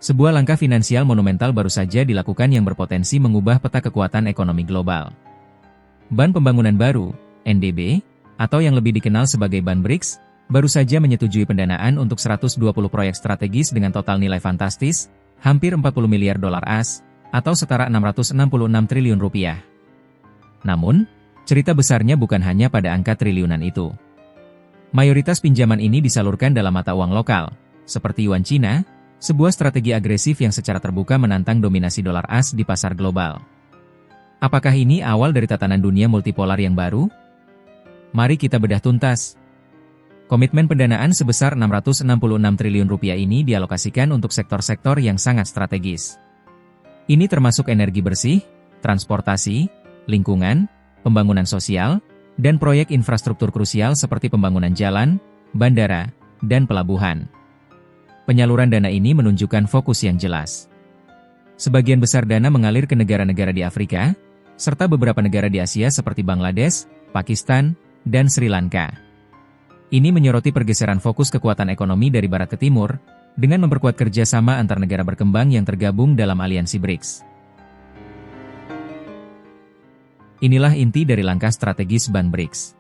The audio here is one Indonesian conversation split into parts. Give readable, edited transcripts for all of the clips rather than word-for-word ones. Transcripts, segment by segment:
Sebuah langkah finansial monumental baru saja dilakukan yang berpotensi mengubah peta kekuatan ekonomi global. Ban Pembangunan Baru, NDB, atau yang lebih dikenal sebagai Ban BRICS, baru saja menyetujui pendanaan untuk 120 proyek strategis dengan total nilai fantastis, hampir 40 miliar dolar AS, atau setara 666 triliun rupiah. Namun, cerita besarnya bukan hanya pada angka triliunan itu. Mayoritas pinjaman ini disalurkan dalam mata uang lokal, seperti yuan Cina, sebuah strategi agresif yang secara terbuka menantang dominasi dolar AS di pasar global. Apakah ini awal dari tatanan dunia multipolar yang baru? Mari kita bedah tuntas. Komitmen pendanaan sebesar 666 triliun rupiah ini dialokasikan untuk sektor-sektor yang sangat strategis. Ini termasuk energi bersih, transportasi, lingkungan, pembangunan sosial, dan proyek infrastruktur krusial seperti pembangunan jalan, bandara, dan pelabuhan. Penyaluran dana ini menunjukkan fokus yang jelas. Sebagian besar dana mengalir ke negara-negara di Afrika, serta beberapa negara di Asia seperti Bangladesh, Pakistan, dan Sri Lanka. Ini menyoroti pergeseran fokus kekuatan ekonomi dari barat ke timur, dengan memperkuat kerjasama antar negara berkembang yang tergabung dalam aliansi BRICS. Inilah inti dari langkah strategis Ban BRICS.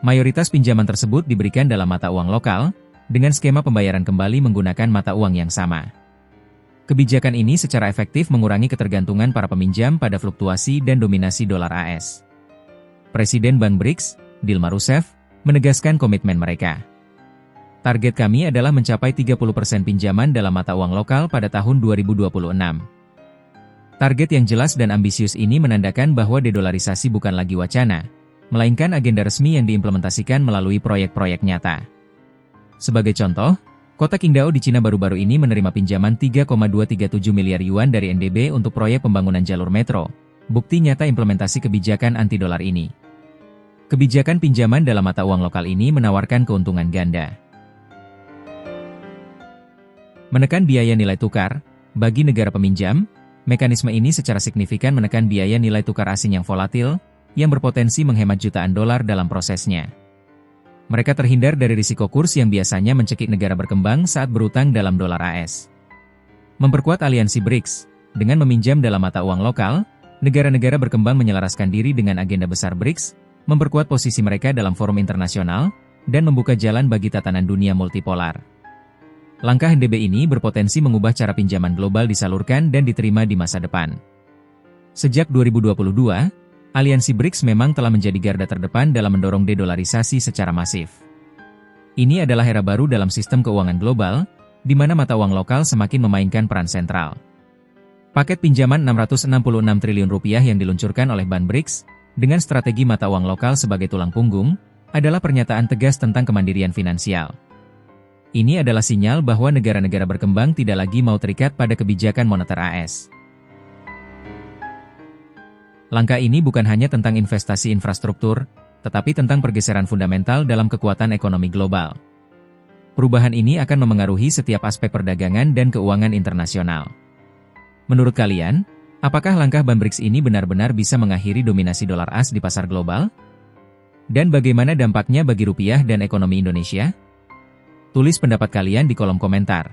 Mayoritas pinjaman tersebut diberikan dalam mata uang lokal, dengan skema pembayaran kembali menggunakan mata uang yang sama. Kebijakan ini secara efektif mengurangi ketergantungan para peminjam pada fluktuasi dan dominasi dolar AS. Presiden Ban BRICS, Dilma Rousseff, menegaskan komitmen mereka. Target kami adalah mencapai 30% pinjaman dalam mata uang lokal pada tahun 2026. Target yang jelas dan ambisius ini menandakan bahwa dedolarisasi bukan lagi wacana, melainkan agenda resmi yang diimplementasikan melalui proyek-proyek nyata. Sebagai contoh, kota Qingdao di Cina baru-baru ini menerima pinjaman 3,237 miliar yuan dari NDB untuk proyek pembangunan jalur metro, bukti nyata implementasi kebijakan anti-dolar ini. Kebijakan pinjaman dalam mata uang lokal ini menawarkan keuntungan ganda. Menekan biaya nilai tukar, bagi negara peminjam, mekanisme ini secara signifikan menekan biaya nilai tukar asing yang volatil, yang berpotensi menghemat jutaan dolar dalam prosesnya. Mereka terhindar dari risiko kurs yang biasanya mencekik negara berkembang saat berutang dalam dolar AS. Memperkuat aliansi BRICS, dengan meminjam dalam mata uang lokal, negara-negara berkembang menyelaraskan diri dengan agenda besar BRICS, memperkuat posisi mereka dalam forum internasional, dan membuka jalan bagi tatanan dunia multipolar. Langkah NDB ini berpotensi mengubah cara pinjaman global disalurkan dan diterima di masa depan. Sejak 2022, aliansi BRICS memang telah menjadi garda terdepan dalam mendorong dedolarisasi secara masif. Ini adalah era baru dalam sistem keuangan global, di mana mata uang lokal semakin memainkan peran sentral. Paket pinjaman 666 triliun rupiah yang diluncurkan oleh Ban BRICS, dengan strategi mata uang lokal sebagai tulang punggung, adalah pernyataan tegas tentang kemandirian finansial. Ini adalah sinyal bahwa negara-negara berkembang tidak lagi mau terikat pada kebijakan moneter AS. Langkah ini bukan hanya tentang investasi infrastruktur, tetapi tentang pergeseran fundamental dalam kekuatan ekonomi global. Perubahan ini akan memengaruhi setiap aspek perdagangan dan keuangan internasional. Menurut kalian, apakah langkah Ban BRICS ini benar-benar bisa mengakhiri dominasi dolar AS di pasar global? Dan bagaimana dampaknya bagi rupiah dan ekonomi Indonesia? Tulis pendapat kalian di kolom komentar.